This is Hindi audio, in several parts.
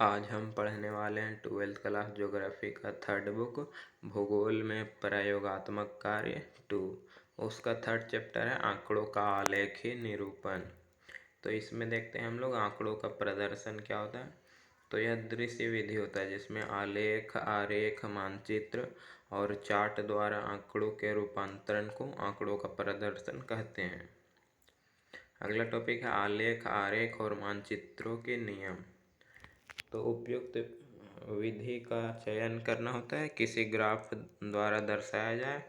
आज हम पढ़ने वाले हैं 12th क्लास ज्योग्राफी का थर्ड बुक भूगोल में प्रयोगात्मक कार्य 2। उसका थर्ड चैप्टर है आंकड़ों का आलेखी निरूपण। तो इसमें देखते हैं हम लोग आंकड़ों का प्रदर्शन क्या होता है। तो यह दृश्य विधि होता है जिसमें आलेख, आरेख, मानचित्र और चार्ट द्वारा आंकड़ों के रूपांतरण को आंकड़ों का प्रदर्शन कहते हैं। अगला टॉपिक है आलेख, आरेख और मानचित्रों के नियम। तो उपयुक्त विधि का चयन करना होता है, किसी ग्राफ द्वारा दर्शाया जाए।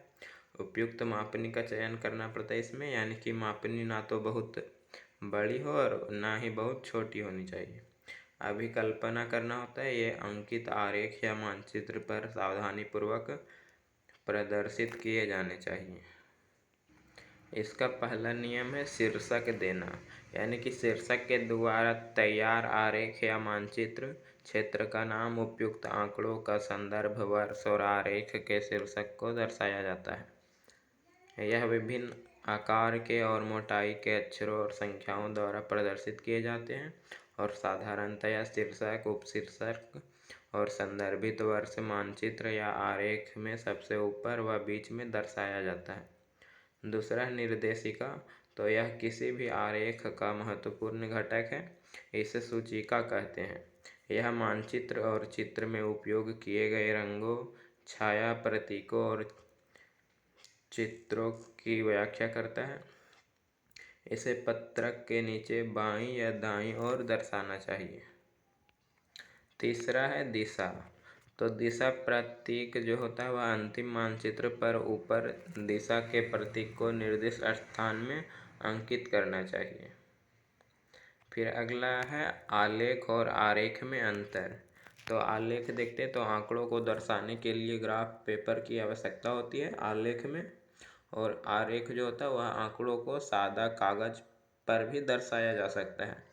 उपयुक्त मापनी का चयन करना पड़ता है इसमें, यानी कि मापनी ना तो बहुत बड़ी हो और ना ही बहुत छोटी होनी चाहिए। अभिकल्पना करना होता है, ये अंकित आरेख या मानचित्र पर सावधानीपूर्वक प्रदर्शित किए जाने चाहिए। इसका पहला नियम है शीर्षक देना, यानी कि शीर्षक के द्वारा तैयार आरेख या मानचित्र क्षेत्र का नाम, उपयुक्त आंकड़ों का संदर्भ, वर्ष और आरेख के शीर्षक को दर्शाया जाता है। यह विभिन्न आकार के और मोटाई के अक्षरों और संख्याओं द्वारा प्रदर्शित किए जाते हैं और साधारणतया शीर्षक, उपशीर्षक और संदर्भित वर्ष मानचित्र या आरेख में सबसे ऊपर व बीच में दर्शाया जाता है। दूसरा निर्देशिका, तो यह किसी भी आरेख का महत्वपूर्ण घटक है, इसे सूचिका कहते हैं। यह मानचित्र और चित्र में उपयोग किए गए रंगों, छाया, प्रतीकों और चित्रों की व्याख्या करता है। इसे पत्रक के नीचे बाईं या दाईं ओर दर्शाना चाहिए। तीसरा है दिशा। तो दिशा प्रतीक जो होता है वह अंतिम मानचित्र पर ऊपर दिशा के प्रतीक को निर्दिष्ट स्थान में अंकित करना चाहिए। फिर अगला है आलेख और आरेख में अंतर। तो आलेख देखते हैं तो आंकड़ों को दर्शाने के लिए ग्राफ पेपर की आवश्यकता होती है आलेख में, और आरेख जो होता है वह आंकड़ों को सादा कागज पर भी दर्शाया जा सकता है।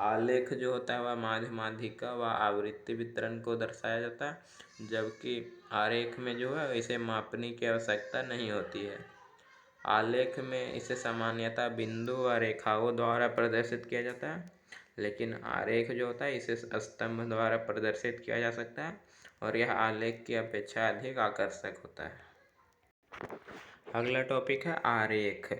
आलेख जो होता है वह माध्यमाधिका व आवृत्ति वितरण को दर्शाया जाता है, जबकि आरेख में जो है इसे मापने की आवश्यकता नहीं होती है। आलेख में इसे सामान्यतः बिंदु व रेखाओं द्वारा प्रदर्शित किया जाता है, लेकिन आरेख जो होता है इसे स्तंभ द्वारा प्रदर्शित किया जा सकता है और यह आलेख की अपेक्षा अधिक आकर्षक होता है। अगला टॉपिक है आरेख।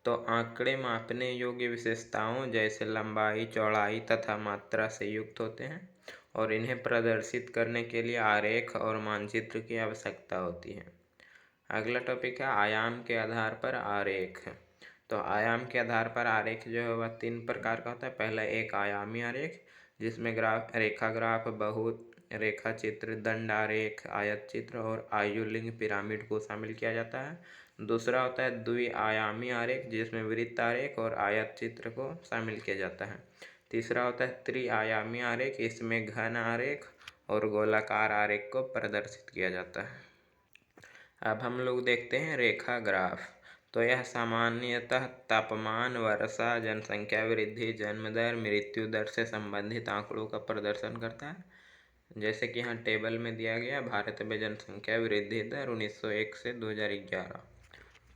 तो आंकड़े मापने योग्य विशेषताओं जैसे लंबाई, चौड़ाई तथा मात्रा से युक्त होते हैं और इन्हें प्रदर्शित करने के लिए आरेख और मानचित्र की आवश्यकता होती है। अगला टॉपिक है आयाम के आधार पर आरेख। तो आयाम के आधार पर आरेख जो है वह 3 प्रकार का होता है। पहला एक आयामी आरेख, जिसमें रेखा ग्राफ, बहु रेखा चित्र, दंड आरेख, आयत चित्र और आयुलिंग पिरामिड को शामिल किया जाता है। दूसरा होता है द्विआयामी आरेख, जिसमें वृत्त आरेख और आयत चित्र को शामिल किया जाता है। तीसरा होता है त्रिआयामी आरेख, इसमें घन आरेख और गोलाकार आरेख को प्रदर्शित किया जाता है। अब हम लोग देखते हैं रेखा ग्राफ। तो यह सामान्यतः तापमान, वर्षा, जनसंख्या वृद्धि, जन्म दर, मृत्यु दर से संबंधित आंकड़ों का प्रदर्शन करता है। जैसे कि यहाँ टेबल में दिया गया भारत में जनसंख्या वृद्धि दर 1901 से 2011।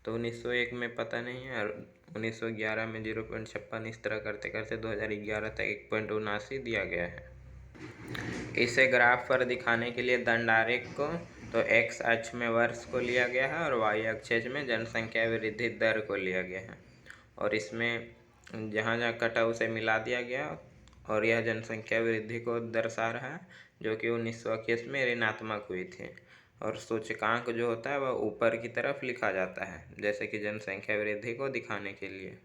तो 1901 में पता नहीं है और 1911 में 0.56, इस तरह करते करते 2011 तक 1.79 दिया गया है। इसे ग्राफ पर दिखाने के लिए दंड आरेख को तो एक्स अक्ष में वर्ष को लिया गया है और वाई अक्ष में जनसंख्या वृद्धि दर को लिया गया है, और इसमें जहाँ जहाँ कटा उसे मिला दिया गया और यह जनसंख्या वृद्धि को दर्शा रहा है, जो कि 1921 में ऋणात्मक हुई थी। और सूचकांक जो होता है वह ऊपर की तरफ लिखा जाता है, जैसे कि जनसंख्या वृद्धि को दिखाने के लिए।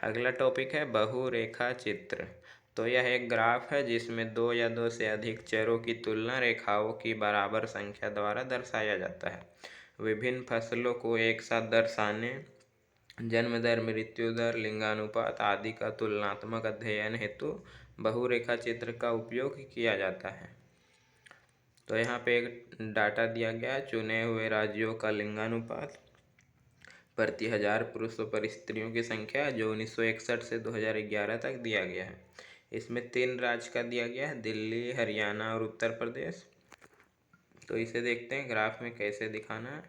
अगला टॉपिक है बहुरेखा चित्र। तो यह एक ग्राफ है जिसमें 2 या 2 से अधिक चरों की तुलना रेखाओं की बराबर संख्या द्वारा दर्शाया जाता है। विभिन्न फसलों को एक साथ दर्शाने, जन्म दर, मृत्यु दर, लिंगानुपात आदि का तुलनात्मक अध्ययन हेतु बहुरेखा चित्र का उपयोग किया जाता है। तो यहाँ पे एक डाटा दिया गया है, चुने हुए राज्यों का लिंगानुपात प्रति 1000 पुरुषों पर स्त्रियों की संख्या, जो 1961 से 2011 तक दिया गया है। इसमें 3 राज्य का दिया गया है, दिल्ली, हरियाणा और उत्तर प्रदेश। तो इसे देखते हैं ग्राफ में कैसे दिखाना है।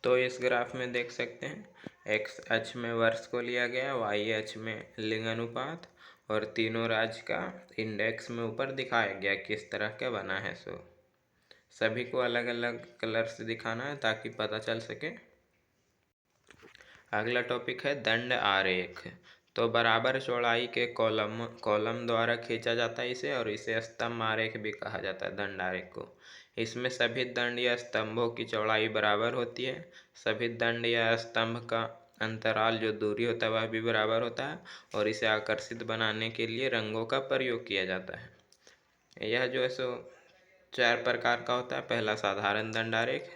तो इस ग्राफ में देख सकते हैं एक्स अक्ष में वर्ष को लिया गया, वाई अक्ष में लिंग अनुपात और तीनों राज्य का इंडेक्स में ऊपर दिखाया गया किस तरह का बना है। सो सभी को अलग अलग कलर से दिखाना है ताकि पता चल सके। अगला टॉपिक है दंड आरेख। तो बराबर चौड़ाई के कॉलम द्वारा खींचा जाता है इसे, और इसे स्तंभ आरेख भी कहा जाता है, दंड आरेख को। इसमें सभी दंड या स्तंभों की चौड़ाई बराबर होती है। सभी दंड या स्तंभ का अंतराल जो दूरी होता है वह भी बराबर होता है, और इसे आकर्षित बनाने के लिए रंगों का प्रयोग किया जाता है। यह जो है सो 4 प्रकार का होता है। पहला साधारण दंड आरेख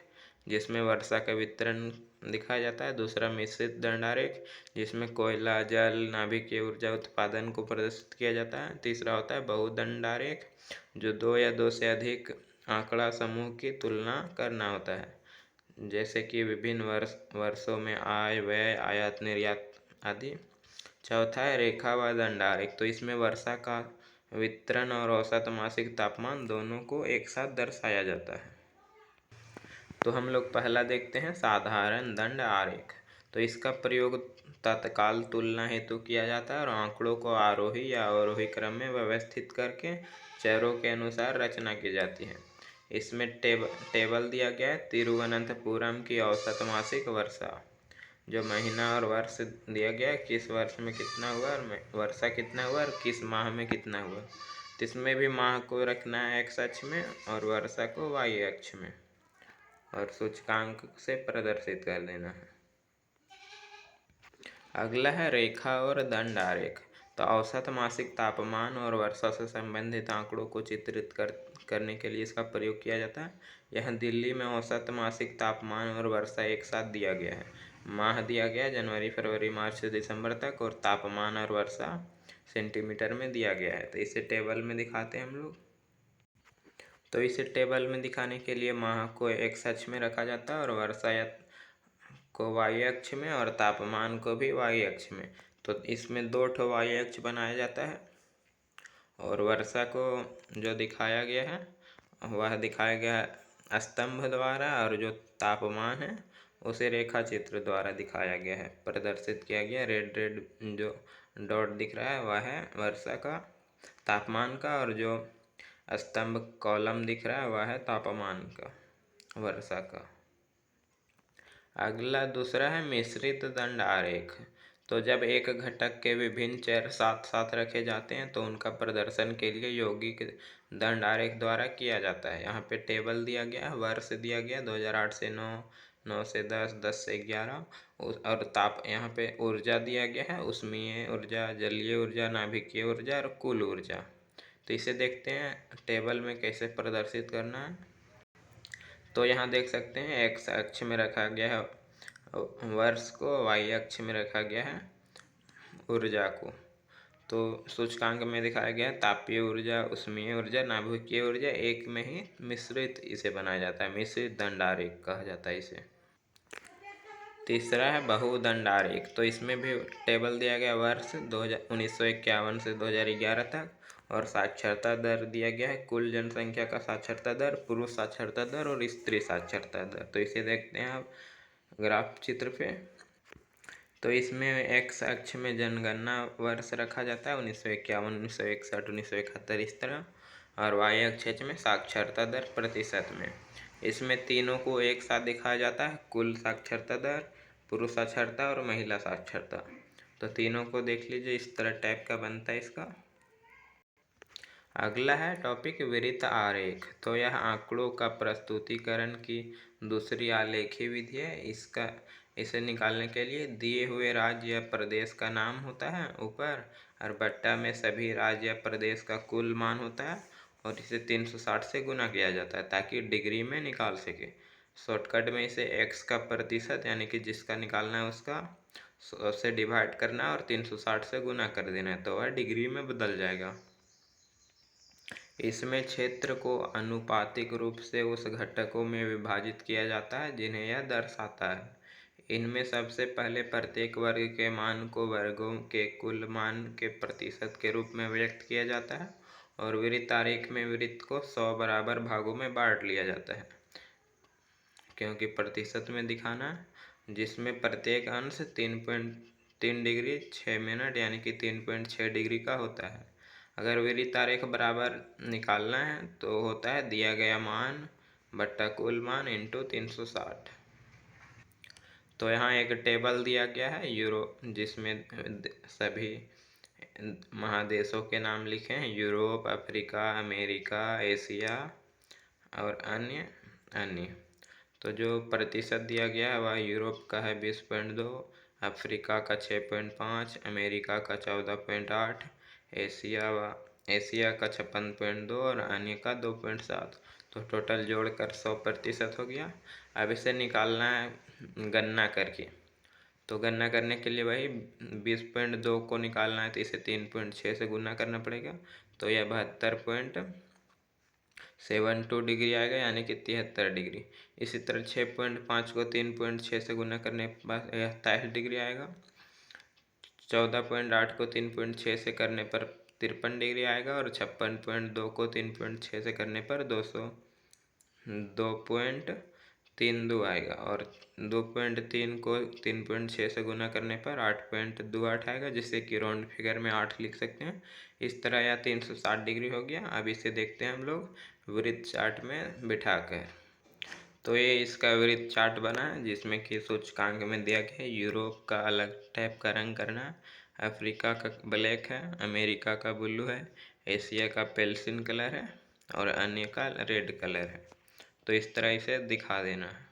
जिसमें वर्षा का वितरण दिखाया जाता है। दूसरा मिश्रित दंड आरेख जिसमें कोयला, जल, नाभिकीय ऊर्जा उत्पादन को प्रदर्शित किया जाता है। तीसरा होता है बहुदंड आरेख जो 2 या 2 से अधिक आंकड़ा समूह की तुलना करना होता है, जैसे कि विभिन्न वर्षों में आय, व्यय, आयात निर्यात आदि। चौथा है रेखा व दंड आरेख। तो इसमें वर्षा का वितरण और औसत मासिक तापमान दोनों को एक साथ दर्शाया जाता है। तो हम लोग पहला देखते हैं साधारण दंड आरेख। तो इसका प्रयोग तत्काल तुलना हेतु किया जाता है और आंकड़ों को आरोही या अवरोही क्रम में व्यवस्थित करके चरों के अनुसार रचना की जाती है। इसमें टेबल दिया गया है तिरुवनंतपुरम की औसत मासिक वर्षा, जो महीना और वर्ष दिया गया है, किस वर्ष में कितना हुआ और वर्षा कितना हुआ और किस माह में कितना हुआ। तो इसमें भी माह को रखना है एक्स अक्ष में और वर्षा को वाई अक्ष में, और सूचकांक से प्रदर्शित कर देना है। अगला है रेखा और दंड आरेख। तो औसत मासिक तापमान और वर्षा से संबंधित आंकड़ों को चित्रित करने के लिए इसका प्रयोग किया जाता है। यहाँ दिल्ली में औसत मासिक तापमान और वर्षा एक साथ दिया गया है। माह दिया गया जनवरी, फरवरी, मार्च से दिसंबर तक, और तापमान और वर्षा सेंटीमीटर में दिया गया है। तो इसे टेबल में दिखाते हैं हम लोग। तो इसे टेबल में दिखाने के लिए माह को एक्स अक्ष में रखा जाता है और वर्षा को वाई अक्ष में और तापमान को भी वाई अक्ष में। तो इसमें 2 ठो वाई अक्ष बनाया जाता है, और वर्षा को जो दिखाया गया है वह दिखाया गया है स्तंभ द्वारा, और जो तापमान है उसे रेखा चित्र द्वारा दिखाया गया है, प्रदर्शित किया गया। रेड रेड जो डॉट दिख रहा है वह है वर्षा का, तापमान का, और जो स्तंभ कॉलम दिख रहा है वह है तापमान का, वर्षा का। अगला दूसरा है मिश्रित दंड आरेख। तो जब एक घटक के विभिन्न चर साथ साथ रखे जाते हैं तो उनका प्रदर्शन के लिए यौगिक दंड आरेख द्वारा किया जाता है। यहाँ पे टेबल दिया गया है, वर्ष दिया गया 2008 से 9, 9 से 10, 10 से 11, और यहाँ पे ऊर्जा दिया गया है, उष्मीय ऊर्जा, जलीय ऊर्जा, नाभिकीय ऊर्जा और कुल ऊर्जा। तो इसे देखते हैं टेबल में कैसे प्रदर्शित करना है। तो यहाँ देख सकते हैं एक्स अक्ष में रखा गया है वर्ष को, वाई अक्ष में रखा गया है ऊर्जा को। तो सूचकांक में दिखाया गया है तापीय ऊर्जा, उष्मीय ऊर्जा, नाभिकीय ऊर्जा, एक में ही मिश्रित इसे बनाया जाता है, मिश्रित दंड आरेख कहा जाता है इसे। तीसरा है बहुदंड आरेख। तो इसमें भी टेबल दिया गया वर्ष 1951 से 2011 तक, और साक्षरता दर दिया गया है, कुल जनसंख्या का साक्षरता दर, पुरुष साक्षरता दर और स्त्री साक्षरता दर। तो इसे देखते हैं आप ग्राफ चित्र पे। तो इसमें एक्स अक्ष में जनगणना वर्ष रखा जाता है 1951, 1961, 1971 इस तरह, और वाई अक्ष में साक्षरता दर प्रतिशत में। इसमें तीनों को एक साथ दिखाया जाता है, कुल साक्षरता दर, पुरुष साक्षरता और महिला साक्षरता। तो तीनों को देख लीजिए, इस तरह टाइप का बनता है इसका। अगला है टॉपिक विरित आरेख। तो यह आंकड़ों का प्रस्तुतिकरण की दूसरी आलेखी विधि है। इसे निकालने के लिए दिए हुए राज्य या प्रदेश का नाम होता है ऊपर, और बट्टा में सभी राज्य या प्रदेश का कुल मान होता है, और इसे 360 से गुना किया जाता है ताकि डिग्री में निकाल सके। शॉर्टकट में इसे x का प्रतिशत यानी कि जिसका निकालना है उसका उससे डिवाइड करना है और 360 से गुना कर देना है, तो वह डिग्री में बदल जाएगा। इसमें क्षेत्र को आनुपातिक रूप से उस घटकों में विभाजित किया जाता है जिन्हें यह दर्शाता है। इनमें सबसे पहले प्रत्येक वर्ग के मान को वर्गों के कुल मान के प्रतिशत के रूप में व्यक्त किया जाता है, और विरित आरेख में वृत्त को 100 बराबर भागों में बांट लिया जाता है। क्योंकि प्रतिशत में दिखाना है, जिसमें प्रत्येक अंश 3.3 डिग्री 6 मिनट यानी कि 3.6 डिग्री का होता है। अगर वृत्त आरेख बराबर निकालना है तो होता है दिया गया मान बट्टा कुल मान इंटू 360। तो यहाँ एक टेबल दिया गया है जिसमें सभी महादेशों के नाम लिखे हैं, यूरोप, अफ्रीका, अमेरिका, एशिया और अन्य। तो जो प्रतिशत दिया गया है वह यूरोप का है 20.2, अफ्रीका का 6.5, अमेरिका का 14.8, एशिया का 56.2 और अन्य का 2.7। तो टोटल जोड़कर 100% हो गया। अब इसे निकालना है गणना करके। तो गणना करने के लिए वही 20.2 को निकालना है तो इसे 3.6 से गुना करना पड़ेगा। तो यह 72.72 डिग्री आएगा यानी कि 73 डिग्री। इसी तरह 6.5 को 3.6 से गुना करने के बाद 27 डिग्री आएगा। 14.8 को 3.6 से करने पर 53 डिग्री आएगा और 56.2 को 3.6 से करने पर 2.32 आएगा और 2.3 को 3.6 से गुना करने पर 8.28 आएगा, जिससे कि राउंड फिगर में 8 लिख सकते हैं। इस तरह यह 360 डिग्री हो गया। अब इसे देखते हैं हम लोग वृत्त चार्ट में बिठाकर। तो ये इसका वृत्त चार्ट बना है जिसमें कि सूचकांक में दिया गया है। यूरोप का अलग टाइप का रंग करना है, अफ्रीका का ब्लैक है, अमेरिका का ब्लू है, एशिया का पेल्सिन कलर है और अन्य का रेड कलर है। तो इस तरह इसे दिखा देना है।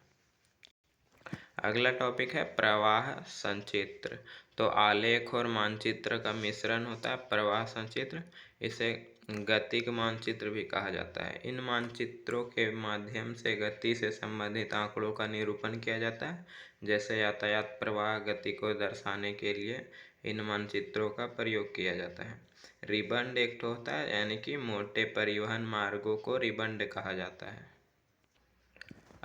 अगला टॉपिक है प्रवाह संचित्र। तो आलेख और मानचित्र का मिश्रण होता है प्रवाह संचित्र। इसे गतिक मानचित्र भी कहा जाता है। इन मानचित्रों के माध्यम से गति से संबंधित आंकड़ों का निरूपण किया जाता है। जैसे यातायात प्रवाह गति को दर्शाने के लिए इन मानचित्रों का प्रयोग किया जाता है। रिबंड एक होता है यानी कि मोटे परिवहन मार्गों को रिबंड कहा जाता है।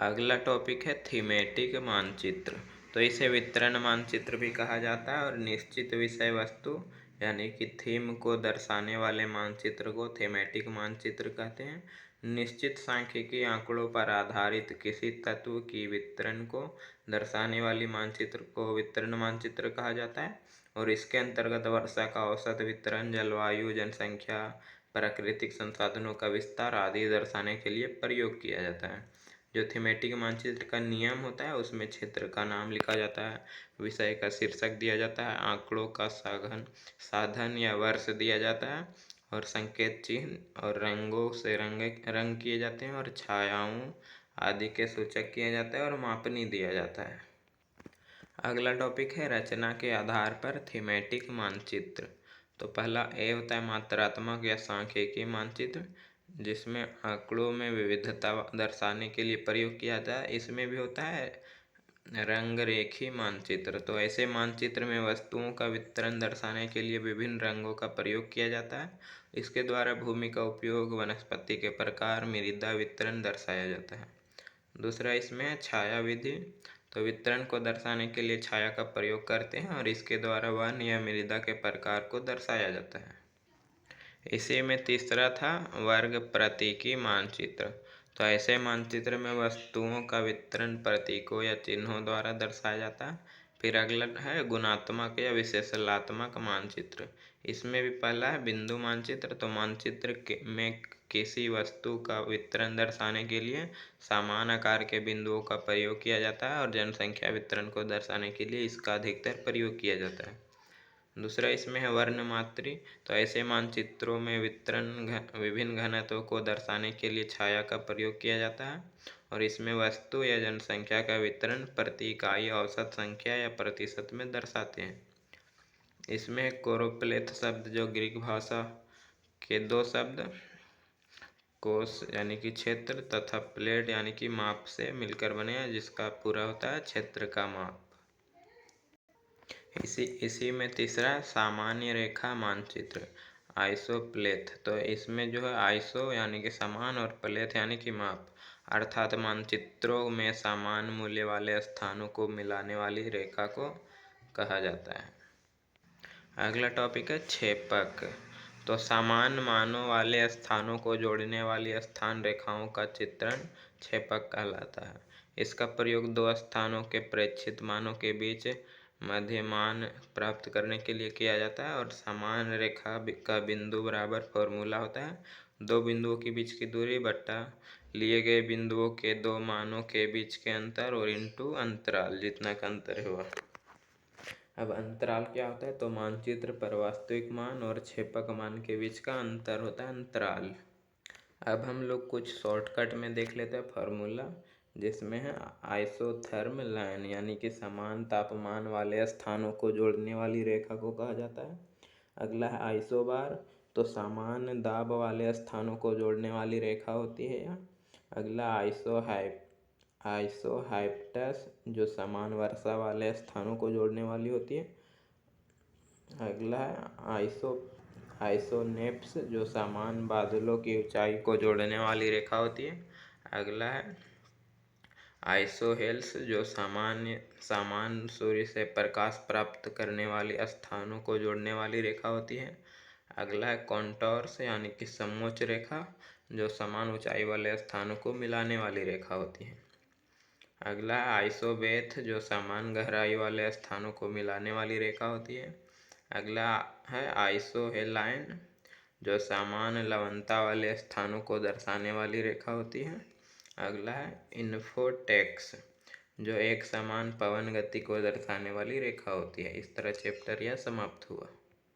अगला टॉपिक है थीमेटिक मानचित्र। तो इसे वितरण मानचित्र भी कहा जाता है और निश्चित विषय वस्तु यानी कि थीम को दर्शाने वाले मानचित्र को थीमेटिक मानचित्र कहते हैं। निश्चित सांख्यिकी आंकड़ों पर आधारित किसी तत्व की वितरण को दर्शाने वाली मानचित्र को वितरण मानचित्र कहा जाता है और इसके अंतर्गत वर्षा का औसत वितरण, जलवायु, जनसंख्या, प्राकृतिक संसाधनों का विस्तार आदि दर्शाने के लिए प्रयोग किया जाता है। जो थीमेटिक मानचित्र का नियम होता है उसमें क्षेत्र का नाम लिखा जाता है, विषय का शीर्षक दिया जाता है, आंकड़ों का साधन या वर्ष दिया जाता है और संकेत चिन्ह और रंगों से रंग किए जाते हैं और छायाओं आदि के सूचक किया जाता है और मापनी दिया जाता है। अगला टॉपिक है रचना के आधार पर थीमेटिक मानचित्र। तो पहला ए होता है मात्रात्मक या सांख्यिकीय मानचित्र, जिसमें आंकड़ों में विविधता दर्शाने के लिए प्रयोग किया जाता है। इसमें भी होता है रंग रेखी मानचित्र। तो ऐसे मानचित्र में वस्तुओं का वितरण दर्शाने के लिए विभिन्न रंगों का प्रयोग किया जाता है। इसके द्वारा भूमि का उपयोग, वनस्पति के प्रकार, मृदा वितरण दर्शाया जाता है। दूसरा इसमें है छाया विधि। तो वितरण को दर्शाने के लिए छाया का प्रयोग करते हैं और इसके द्वारा वन या मृदा के प्रकार को दर्शाया जाता है। इसी में तीसरा था वर्ग प्रतीकी मानचित्र। तो ऐसे मानचित्र में वस्तुओं का वितरण प्रतीकों या चिन्हों द्वारा दर्शाया जाता है। फिर अगला है गुणात्मक या विशेषणात्मक मानचित्र। इसमें भी पहला है बिंदु मानचित्र। तो मानचित्र में किसी वस्तु का वितरण दर्शाने के लिए समान आकार के बिंदुओं का प्रयोग किया जाता है और जनसंख्या वितरण को दर्शाने के लिए इसका अधिकतर प्रयोग किया जाता है। दूसरा इसमें है वर्णमात्री। तो ऐसे मानचित्रों में विभिन्न घनत्वों को दर्शाने के लिए छाया का प्रयोग किया जाता है और इसमें वस्तु या जनसंख्या का वितरण प्रति इकाई औसत संख्या या प्रतिशत में दर्शाते हैं। इसमें कोरोप्लेथ शब्द जो ग्रीक भाषा के दो शब्द कोस यानी कि क्षेत्र तथा प्लेट यानी कि माप से मिलकर बने हैं, जिसका पूरा होता है क्षेत्र का माप। इसी में तीसरा सामान्य रेखा मानचित्र आइसोप्लेथ। तो इसमें जो है आइसो यानी कि समान और प्लेथ यानी कि माप, अर्थात मानचित्रों में समान मूल्य वाले स्थानों को मिलाने वाली रेखा को कहा जाता है। अगला टॉपिक है क्षेपक। तो समान मानों वाले स्थानों को जोड़ने वाली स्थान रेखाओं का चित्रण क्षेपक कहलाता है। इसका प्रयोग दो स्थानों के प्रेक्षित मानों के बीच मध्य मान प्राप्त करने के लिए किया जाता है। और समान रेखा का बिंदु बराबर फॉर्मूला होता है दो बिंदुओं के बीच की दूरी बट्टा लिए गए बिंदुओं के दो मानों के बीच के अंतर और इंटू अंतराल, जितना का अंतर हुआ। अब अंतराल क्या होता है, तो मानचित्र पर वास्तविक मान और क्षेपक मान के बीच का अंतर होता है अंतराल। अब हम लोग कुछ शॉर्टकट में देख लेते हैं फार्मूला, जिसमें है आइसोथर्म लाइन, यानी कि समान तापमान वाले स्थानों को जोड़ने वाली रेखा को कहा जाता है। अगला है आइसोबार, तो समान दाब वाले स्थानों को जोड़ने वाली रेखा होती है यह। अगला आइसोहाइप्टस, जो समान वर्षा वाले स्थानों को जोड़ने वाली होती है। अगला है आइसोनेप्स, जो समान बादलों की ऊंचाई को जोड़ने वाली रेखा होती है। अगला है आइसोहेल्स, जो समान सूर्य से प्रकाश प्राप्त करने वाले स्थानों को जोड़ने वाली रेखा होती है। अगला है कॉन्टोर्स, यानी कि समोच्च रेखा, जो समान ऊंचाई वाले स्थानों को मिलाने वाली रेखा होती है। अगला है आइसोबेथ, जो समान गहराई वाले स्थानों को मिलाने वाली रेखा होती है। अगला है आइसोहेलाइन, जो समान लवणता वाले स्थानों को दर्शाने वाली रेखा होती है। अगला है इन्फोटेक्स, जो एक समान पवन गति को दर्शाने वाली रेखा होती है। इस तरह चैप्टर यह समाप्त हुआ।